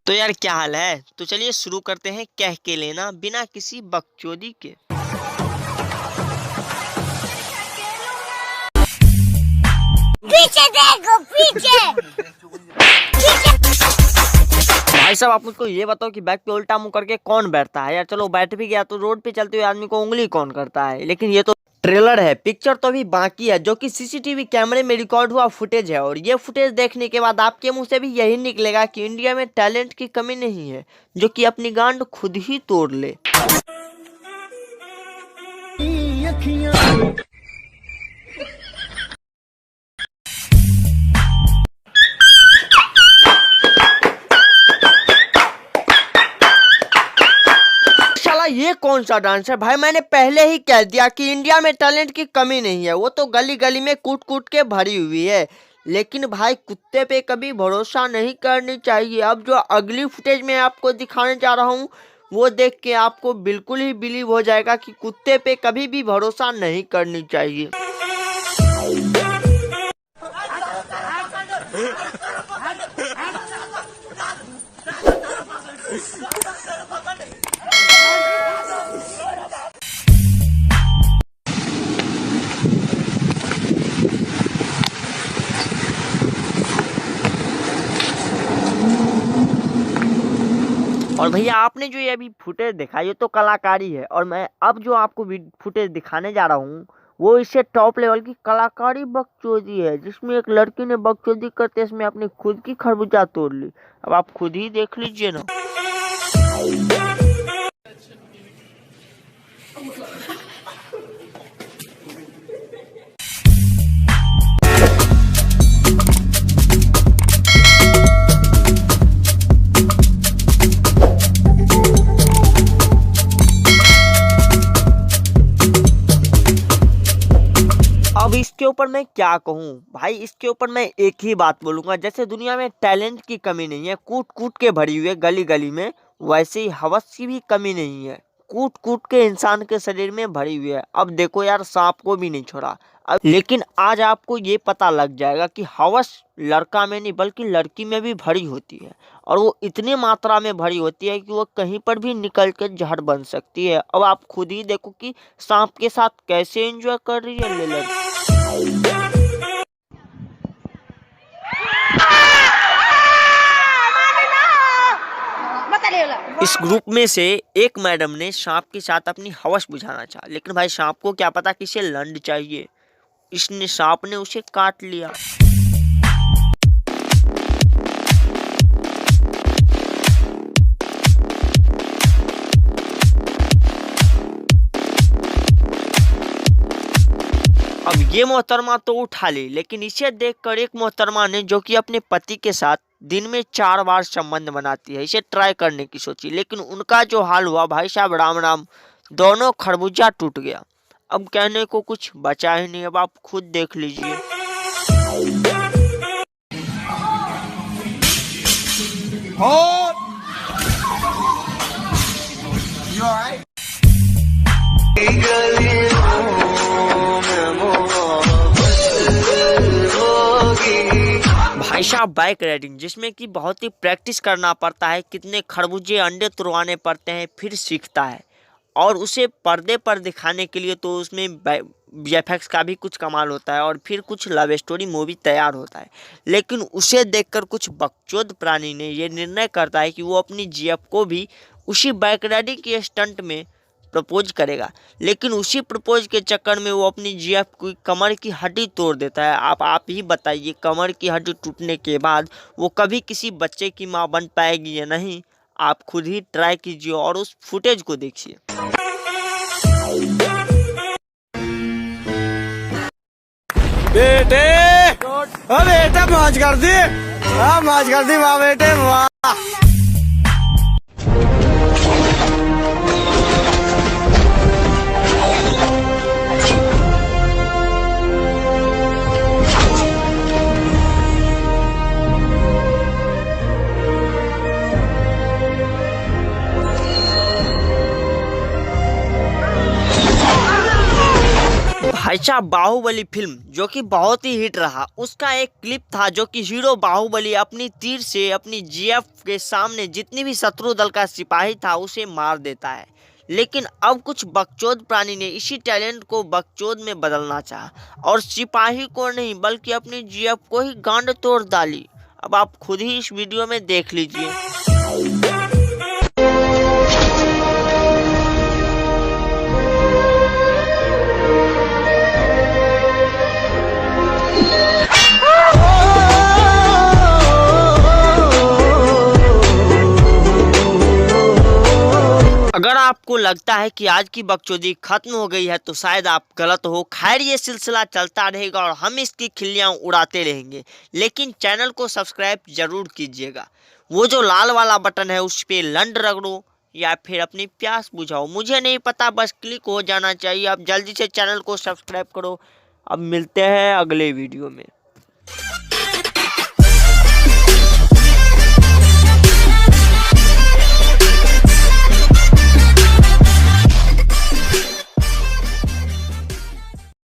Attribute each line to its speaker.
Speaker 1: तो यार क्या हाल है। तो चलिए शुरू करते हैं कह के लेना बिना किसी बकचोदी के।
Speaker 2: पीछे देखो पीछे।
Speaker 1: भाई साहब आप मुझको ये बताओ कि बैग पे उल्टा मुंह करके कौन बैठता है यार। चलो बैठ भी गया तो रोड पे चलते हुए आदमी को उंगली कौन करता है। लेकिन ये तो ट्रेलर है, पिक्चर तो अभी बाकी है, जो कि सीसीटीवी कैमरे में रिकॉर्ड हुआ फुटेज है। और ये फुटेज देखने के बाद आपके मुंह से भी यही निकलेगा कि इंडिया में टैलेंट की कमी नहीं है, जो कि अपनी गांड खुद ही तोड़ ले। साला ये कौन सा डांस है भाई। मैंने पहले ही कह दिया कि इंडिया में टैलेंट की कमी नहीं है, वो तो गली गली में कूट कूट के भरी हुई है। लेकिन भाई कुत्ते पे कभी भरोसा नहीं करनी चाहिए। अब जो अगली फुटेज में आपको दिखाने जा रहा हूँ वो देख के आपको बिल्कुल ही बिलीव हो जाएगा कि कुत्ते पे कभी भी भरोसा नहीं करनी चाहिए। और भैया आपने जो ये अभी फुटेज देखा ये तो कलाकारी है, और मैं अब जो आपको फुटेज दिखाने जा रहा हूँ वो इससे टॉप लेवल की कलाकारी बकचोदी है, जिसमें एक लड़की ने बकचोदी करते इसमें अपनी खुद की खरबूजा तोड़ ली। अब आप खुद ही देख लीजिए ना। अब इसके ऊपर मैं क्या कहूँ भाई। इसके ऊपर मैं एक ही बात बोलूंगा, जैसे दुनिया में टैलेंट की कमी नहीं है, कूट कूट के भरी हुई है गली गली में, वैसे ही हवस की भी कमी नहीं है, कूट कूट के इंसान के शरीर में भरी हुई है। अब देखो यार, सांप को भी नहीं छोड़ा। अब लेकिन आज आपको ये पता लग जाएगा कि हवस लड़का में नहीं बल्कि लड़की में भी भरी होती है, और वो इतनी मात्रा में भरी होती है कि वो कहीं पर भी निकल के जहर बन सकती है। अब आप खुद ही देखो कि सांप के साथ कैसे एंजॉय कर रही है ले लड़की। इस ग्रुप में से एक मैडम ने सांप के साथ अपनी हवस बुझाना चाहा, लेकिन भाई सांप को क्या पता किसे लंड चाहिए, इसने सांप ने उसे काट लिया। अब ये मोहतरमा तो उठा ली, लेकिन इसे देखकर एक मोहतरमा ने, जो कि अपने पति के साथ दिन में 4 बार संबंध बनाती है, इसे ट्राई करने की सोची। लेकिन उनका जो हाल हुआ भाई साहब, राम राम, दोनों खरबूजा टूट गया। अब कहने को कुछ बचा ही नहीं। अब आप खुद देख लीजिए। भाई साहब बाइक राइडिंग, जिसमें कि बहुत ही प्रैक्टिस करना पड़ता है, कितने खरबूजे अंडे तुड़वाने पड़ते हैं, फिर सीखता है। और उसे पर्दे पर दिखाने के लिए तो उसमें वीएफएक्स का भी कुछ कमाल होता है, और फिर कुछ लव स्टोरी मूवी तैयार होता है। लेकिन उसे देखकर कुछ बकचोद प्राणी ने ये निर्णय करता है कि वो अपनी जीएफ को भी उसी बाइक राइडिंग के स्टंट में प्रपोज करेगा। लेकिन उसी प्रपोज के चक्कर में वो अपनी जीएफ की कमर की हड्डी तोड़ देता है। आप ही बताइए, कमर की हड्डी टूटने के बाद वो कभी किसी बच्चे की माँ बन पाएगी या नहीं। आप खुद ही ट्राई कीजिए और उस फुटेज को देखिए।
Speaker 3: बेटे ओ बेटा मौज कर दी, मौज कर दी वाह बेटे वाह।
Speaker 1: भाई भाई साहब बाहुबली फिल्म जो कि बहुत ही हिट रहा, उसका एक क्लिप था जो कि हीरो बाहुबली अपनी तीर से अपनी जीएफ के सामने जितनी भी शत्रु दल का सिपाही था उसे मार देता है। लेकिन अब कुछ बकचोद प्राणी ने इसी टैलेंट को बकचोद में बदलना चाहा और सिपाही को नहीं बल्कि अपनी जीएफ को ही गांड तोड़ डाली। अब आप खुद ही इस वीडियो में देख लीजिए। अगर आपको लगता है कि आज की बकचोदी खत्म हो गई है तो शायद आप गलत हो। खैर ये सिलसिला चलता रहेगा और हम इसकी खिल्लियां उड़ाते रहेंगे, लेकिन चैनल को सब्सक्राइब जरूर कीजिएगा। वो जो लाल वाला बटन है उस पर लंड रगड़ो या फिर अपनी प्यास बुझाओ, मुझे नहीं पता, बस क्लिक हो जाना चाहिए। अब जल्दी से चैनल को सब्सक्राइब करो। अब मिलते हैं अगले वीडियो में।